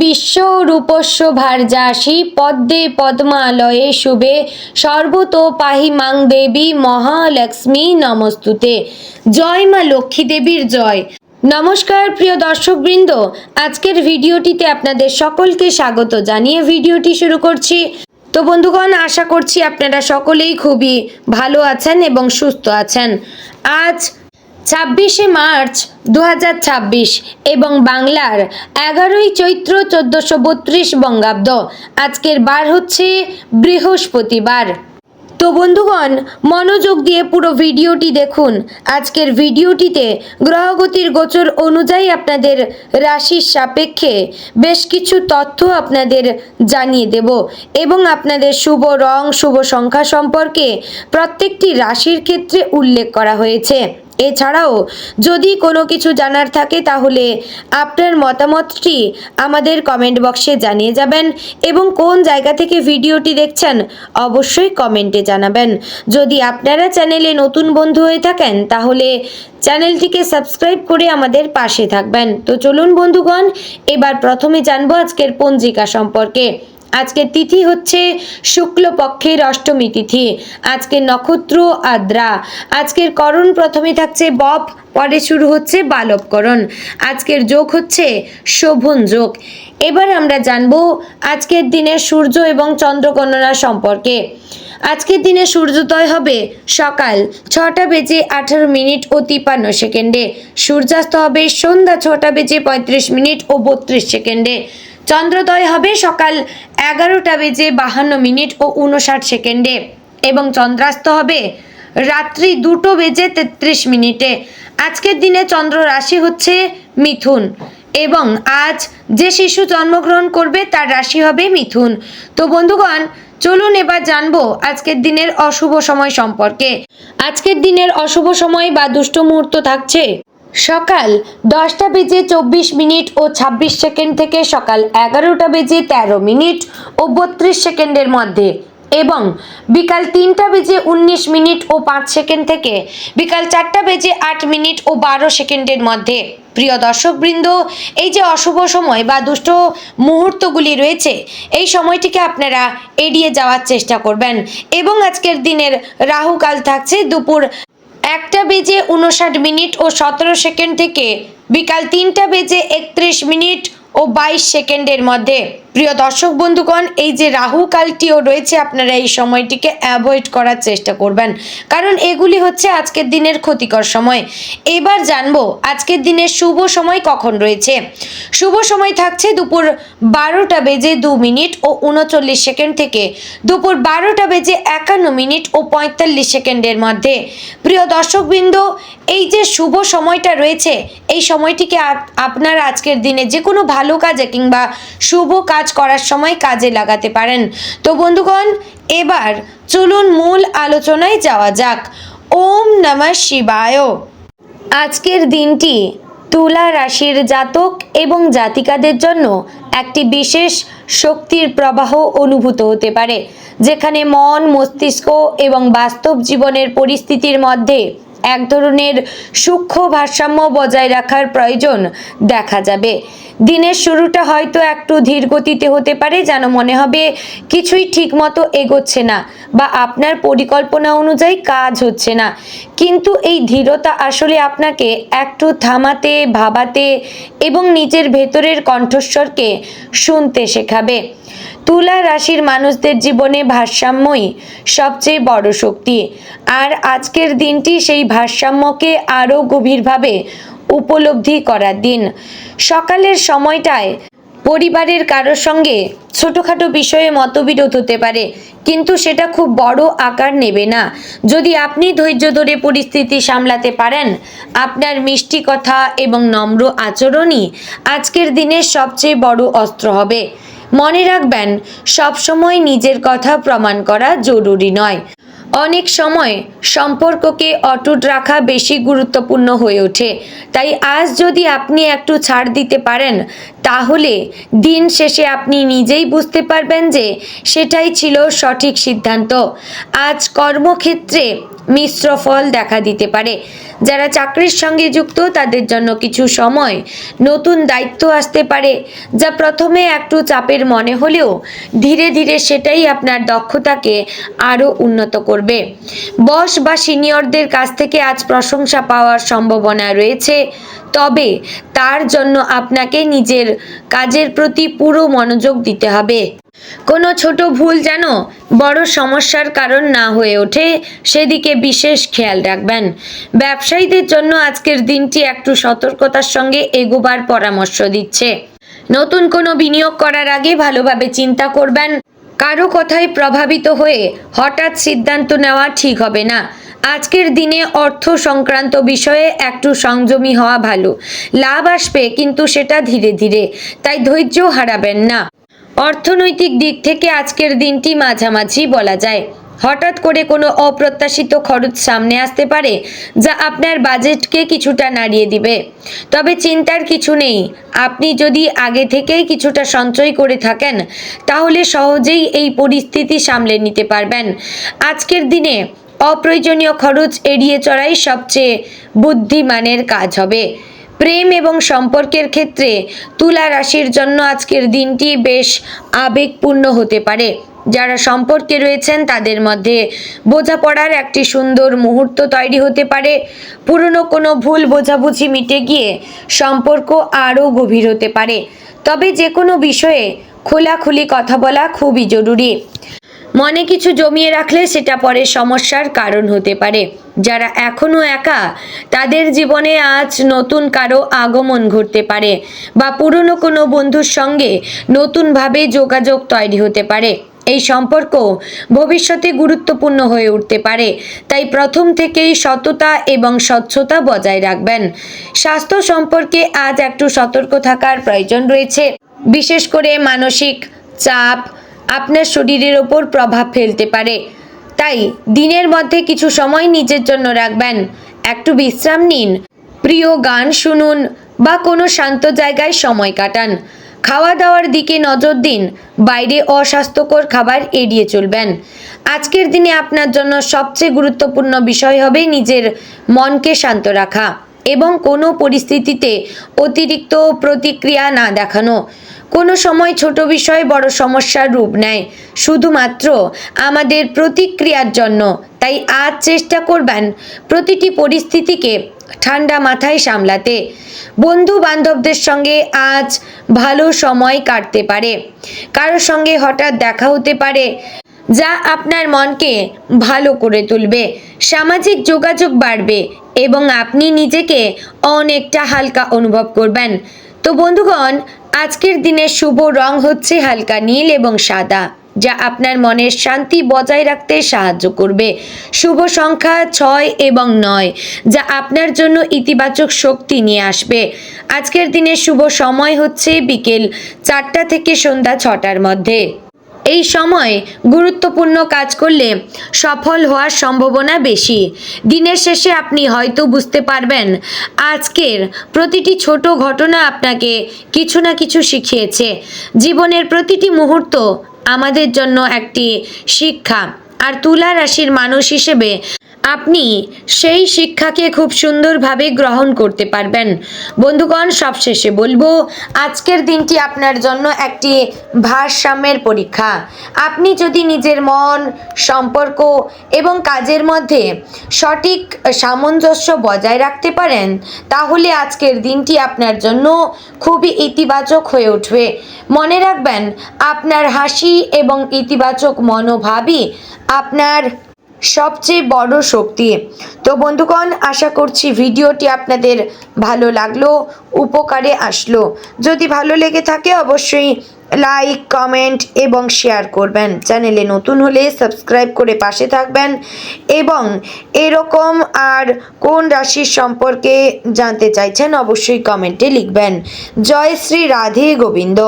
বিশ্ব রূপস্য ভার্যাসি পদ্মে পদ্মালয়ে শুভে সর্বতো পাহি মাং দেবী মহালক্ষ্মী নমস্তুতে। জয় মা লক্ষ্মী দেবীর জয়। নমস্কার প্রিয় দর্শকবৃন্দ, আজকের ভিডিওটিতে আপনাদের সকলকে স্বাগত জানিয়ে ভিডিওটি শুরু করছি। তো বন্ধুগণ, আশা করছি আপনারা সকলেই খুবই ভালো আছেন এবং সুস্থ আছেন। আজ 26শে মার্চ 2026 এবং বাংলার 11ই চৈত্র 1432 বঙ্গাব্দ। আজকের বার হচ্ছে বৃহস্পতিবার। তো বন্ধুগণ, মনোযোগ দিয়ে পুরো ভিডিওটি দেখুন। আজকের ভিডিওটিতে গ্রহগতির গোচর অনুযায়ী আপনাদের রাশির সাপেক্ষে বেশ কিছু তথ্য আপনাদের জানিয়ে দেব এবং আপনাদের শুভ রং, শুভ সংখ্যা সম্পর্কে প্রত্যেকটি রাশির ক্ষেত্রে উল্লেখ করা হয়েছে। এছাড়াও যদি কোনো কিছু জানার থাকে তাহলে আপনার মতামতটি আমাদের কমেন্ট বক্সে জানিয়ে যাবেন এবং কোন জায়গা থেকে ভিডিওটি দেখছেন অবশ্যই কমেন্টে জানাবেন। যদি আপনারা চ্যানেলে নতুন বন্ধু হয়ে থাকেন তাহলে চ্যানেলটিকে সাবস্ক্রাইব করে আমাদের পাশে থাকবেন। তো চলুন বন্ধুগণ, এবার প্রথমে জানবো আজকের পঞ্জিকা সম্পর্কে। আজকের তিথি হচ্ছে শুক্লপক্ষের অষ্টমী তিথি। আজকের নক্ষত্র আদ্রা। আজকের করণ প্রথমে থাকছে বপ, পরে শুরু হচ্ছে বালবকরণ। আজকের যোগ হচ্ছে শোভন যোগ। এবার আমরা জানবো আজকের দিনের সূর্য এবং চন্দ্র গণনা সম্পর্কে। আজকের দিনে সূর্যোদয় হবে সকাল 6টা বেজে 18 মিনিট ও 53 সেকেন্ডে। সূর্যাস্ত হবে সন্ধ্যা 6টা বেজে 35 মিনিট ও 32 সেকেন্ডে। চন্দ্রোদয় হবে সকাল 11টা বেজে 52 মিনিট ও 59 সেকেন্ডে এবং চন্দ্রাস্ত হবে রাত্রি 2টো বেজে 33 মিনিটে। আজকের দিনে চন্দ্র রাশি হচ্ছে মিথুন এবং আজ যে শিশু জন্মগ্রহণ করবে তার রাশি হবে মিথুন। তো বন্ধুগণ, চলুন এবার জানবো আজকের দিনের অশুভ সময় সম্পর্কে। আজকের দিনের অশুভ সময় বা দুষ্ট মুহূর্ত থাকছে সকাল 10টা বেজে 24 মিনিট ও 26 সেকেন্ড থেকে সকাল 11টা বেজে 13 মিনিট ও 32 সেকেন্ডের মধ্যে এবং বিকাল 3টা বেজে 19 মিনিট ও 5 সেকেন্ড থেকে বিকাল 4টা বেজে 8 মিনিট ও 12 সেকেন্ডের মধ্যে। প্রিয় দর্শকবৃন্দ, এই যে অশুভ সময় বা দুষ্ট মুহূর্তগুলি রয়েছে এই সময়টিকে আপনারা এড়িয়ে যাওয়ার চেষ্টা করবেন এবং আজকের দিনের রাহুকাল থাকছে দুপুর 1টা বেজে 59 মিনিট ও 17 সেকেন্ড থেকে বিকাল 3টা বেজে 31 মিনিট ও 22 সেকেন্ডের মধ্যে। প্রিয় দর্শক বন্ধুগণ, এই যে রাহু কালটিও রয়েছে আপনারা এই সময়টিকে অ্যাভয়েড করার চেষ্টা করবেন, কারণ এগুলি হচ্ছে আজকের দিনের ক্ষতিকর সময়। এবার জানবো আজকের দিনের শুভ সময় কখন রয়েছে। শুভ সময় থাকছে দুপুর 12টা বেজে 2 মিনিট ও 39 সেকেন্ড থেকে দুপুর 12টা বেজে 51 মিনিট ও 45 সেকেন্ডের মধ্যে। প্রিয় দর্শকবৃন্দ, এই যে শুভ সময়টা রয়েছে এই সময়টিকে আপনারা আজকের দিনে যে কোনো ভালো কাজে কিংবা শুভ কাজ করার সময় কাজে লাগাতে পারেন। তো বন্ধুগণ, এবার চলুন মূল আলোচনায় যাওয়া যাক। ওম নমঃ শিবায়। আজকের দিনটি তুলা রাশির জাতক এবং জাতিকাদের জন্য একটি বিশেষ শক্তির প্রবাহ অনুভূত হতে পারে, যেখানে মন, মস্তিষ্ক এবং বাস্তব জীবনের পরিস্থিতির মধ্যে এক ধরনের সূক্ষ্ম ভারসাম্য বজায় রাখার প্রয়োজন দেখা যাবে। দিনের শুরুটা হয়তো একটু ধীর গতিতে হতে পারে, যেন মনে হবে কিছুই ঠিকমতো এগোচ্ছে না বা আপনার পরিকল্পনা অনুযায়ী কাজ হচ্ছে না। কিন্তু এই ধীরতা আসলে আপনাকে একটু থামাতে, ভাবাতে এবং নিজের ভেতরের কণ্ঠস্বরকে শুনতে শেখাবে। তুলা রাশির মানুষদের জীবনে ভারসাম্যই সবচেয়ে বড় শক্তি, আর আজকের দিনটি সেই ভারসাম্যকে আরও গভীরভাবে উপলব্ধি করার দিন। সকালের সময়টায় পরিবারের কারোর সঙ্গে ছোটোখাটো বিষয়ে মতবিরোধ হতে পারে, কিন্তু সেটা খুব বড় আকার নেবে না যদি আপনি ধৈর্য ধরে পরিস্থিতি সামলাতে পারেন। আপনার মিষ্টি কথা এবং নম্র আচরণই আজকের দিনের সবচেয়ে বড় অস্ত্র হবে। মনে রাখবেন, সবসময় নিজের কথা প্রমাণ করা জরুরি নয়। অনেক সময় সম্পর্ককে অটুট রাখা বেশি গুরুত্বপূর্ণ হয়ে ওঠে। তাই আজ যদি আপনি একটু ছাড় দিতে পারেন তাহলে দিন শেষে আপনি নিজেই বুঝতে পারবেন যে সেটাই ছিল সঠিক সিদ্ধান্ত। আজ কর্মক্ষেত্রে মিশ্র ফল দেখা দিতে পারে, যারা চাকরির সঙ্গে যুক্ত তাদের জন্য কিছু সময় নতুন দায়িত্ব আসতে পারে, যা প্রথমে একটু চাপের মনে হলেও ধীরে ধীরে সেটাই আপনার দক্ষতাকে আরও উন্নত করবে। বস বা সিনিয়রদের কাছ থেকে আজ প্রশংসা পাওয়ার সম্ভাবনা রয়েছে, তবে তার জন্য আপনাকে নিজের কাজের প্রতি পুরো মনোযোগ দিতে হবে। কোনো ছোট ভুল যেন বড় সমস্যার কারণ না হয়ে ওঠে, সেদিকে বিশেষ খেয়াল রাখবেন। ব্যবসায়ীদের জন্য আজকের দিনটি একটু সতর্কতার সঙ্গে এগোবার পরামর্শ দিচ্ছে। নতুন কোনো বিনিয়োগ করার আগে ভালোভাবে চিন্তা করবেন। কারো কথায় প্রভাবিত হয়ে হঠাৎ সিদ্ধান্ত নেওয়া ঠিক হবে না। আজকের দিনে অর্থ সংক্রান্ত বিষয়ে একটু সংযমী হওয়া ভালো। লাভ আসবে, কিন্তু সেটা ধীরে ধীরে, তাই ধৈর্য হারাবেন না। অর্থনৈতিক দিক থেকে আজকের দিনটি মাঝামাঝি বলা যায়। হঠাৎ করে কোনো অপ্রত্যাশিত খরচ সামনে আসতে পারে, যা আপনার বাজেটকে কিছুটা নাড়িয়ে দিবে। তবে চিন্তার কিছু নেই, আপনি যদি আগে থেকেই কিছুটা সঞ্চয় করে থাকেন তাহলে সহজেই এই পরিস্থিতি সামলে নিতে পারবেন। আজকের দিনে অপ্রয়োজনীয় খরচ এড়িয়ে চলাই সবচেয়ে বুদ্ধিমানের কাজ হবে। প্রেম এবং সম্পর্কের ক্ষেত্রে তুলা রাশির জন্য আজকের দিনটি বেশ আবেগপূর্ণ হতে পারে। যারা সম্পর্কে রয়েছেন তাদের মধ্যে বোঝাপড়ার একটি সুন্দর মুহূর্ত তৈরি হতে পারে। পুরনো কোনো ভুল বোঝাবুঝি মিটে গিয়ে সম্পর্ক আরও গভীর হতে পারে। তবে যে কোনো বিষয়ে খোলাখুলি কথা বলা খুবই জরুরি। মনে কিছু জমিয়ে রাখলে সেটা পরে সমস্যার কারণ হতে পারে। যারা এখনও একা, তাদের জীবনে আজ নতুন কারো আগমন ঘটতে পারে বা পুরনো কোনো বন্ধুর সঙ্গে নতুনভাবে যোগাযোগ তৈরি হতে পারে। এই সম্পর্ক ভবিষ্যতে গুরুত্বপূর্ণ হয়ে উঠতে পারে, তাই প্রথম থেকেই সততা এবং স্বচ্ছতা বজায় রাখবেন। স্বাস্থ্য সম্পর্কে আজ একটু সতর্ক থাকার প্রয়োজন রয়েছে। বিশেষ করে মানসিক চাপ আপনার শরীরের ওপর প্রভাব ফেলতে পারে, তাই দিনের মধ্যে কিছু সময় নিজের জন্য রাখবেন। একটু বিশ্রাম নিন, প্রিয় গান শুনুন বা কোনো শান্ত জায়গায় সময় কাটান। খাওয়া দাওয়ার দিকে নজর দিন, বাইরে অস্বাস্থ্যকর খাবার এড়িয়ে চলবেন। আজকের দিনে আপনার জন্য সবচেয়ে গুরুত্বপূর্ণ বিষয় হবে নিজের মনকে শান্ত রাখা এবং কোনো পরিস্থিতিতে অতিরিক্ত প্রতিক্রিয়া না দেখানো। কোনো সময় ছোট বিষয় বড় সমস্যার রূপ নেয় শুধুমাত্র আমাদের প্রতিক্রিয়ার জন্য। তাই আজ চেষ্টা করবেন প্রতিটি পরিস্থিতিকে ঠান্ডা মাথায় সামলাতে। বন্ধু বান্ধবদের সঙ্গে আজ ভালো সময় কাটতে পারে। কারোর সঙ্গে হঠাৎ দেখা হতে পারে যা আপনার মনকে ভালো করে তুলবে। সামাজিক যোগাযোগ বাড়বে এবং আপনি নিজেকে অনেকটা হালকা অনুভব করবেন। তো বন্ধুগণ, আজকের দিনের শুভ রং হচ্ছে হালকা নীল এবং সাদা, যা আপনার মনের শান্তি বজায় রাখতে সাহায্য করবে। শুভ সংখ্যা 6 এবং 9, যা আপনার জন্য ইতিবাচক শক্তি নিয়ে আসবে। আজকের দিনের শুভ সময় হচ্ছে বিকেল 4টা থেকে সন্ধ্যা 6টার মধ্যে। এই সময় গুরুত্বপূর্ণ কাজ করলে সফল হওয়ার সম্ভাবনা বেশি। দিনের শেষে আপনি হয়তো বুঝতে পারবেন আজকের প্রতিটি ছোট ঘটনা আপনাকে কিছু না কিছু শিখিয়েছে। জীবনের প্রতিটি মুহূর্ত আমাদের জন্য একটি শিক্ষা, আর তুলা রাশির মানুষ হিসেবে আপনি সেই শিক্ষাকে খুব সুন্দরভাবে গ্রহণ করতে পারবেন। বন্ধুগণ, সবশেষে বলবো আজকের দিনটি আপনার জন্য একটি ভারসাম্যের পরীক্ষা। আপনি যদি নিজের মন, সম্পর্ক এবং কাজের মধ্যে সঠিক সামঞ্জস্য বজায় রাখতে পারেন, তাহলে আজকের দিনটি আপনার জন্য খুবই ইতিবাচক হয়ে উঠবে। মনে রাখবেন, আপনার হাসি এবং ইতিবাচক মনোভাবই আপনার সবচেয়ে বড় শক্তি। তো বন্ধুগণ, আশা করছি ভিডিওটি আপনাদের ভালো লাগলো, উপকারে আসলো। যদি ভালো লেগে থাকে অবশ্যই লাইক, কমেন্ট এবং শেয়ার করবেন। চ্যানেলে নতুন হলে সাবস্ক্রাইব করে পাশে থাকবেন এবং এরকম আর কোন রাশির সম্পর্কে জানতে চাইছেন অবশ্যই কমেন্টে লিখবেন। জয় শ্রী রাধে গোবিন্দ।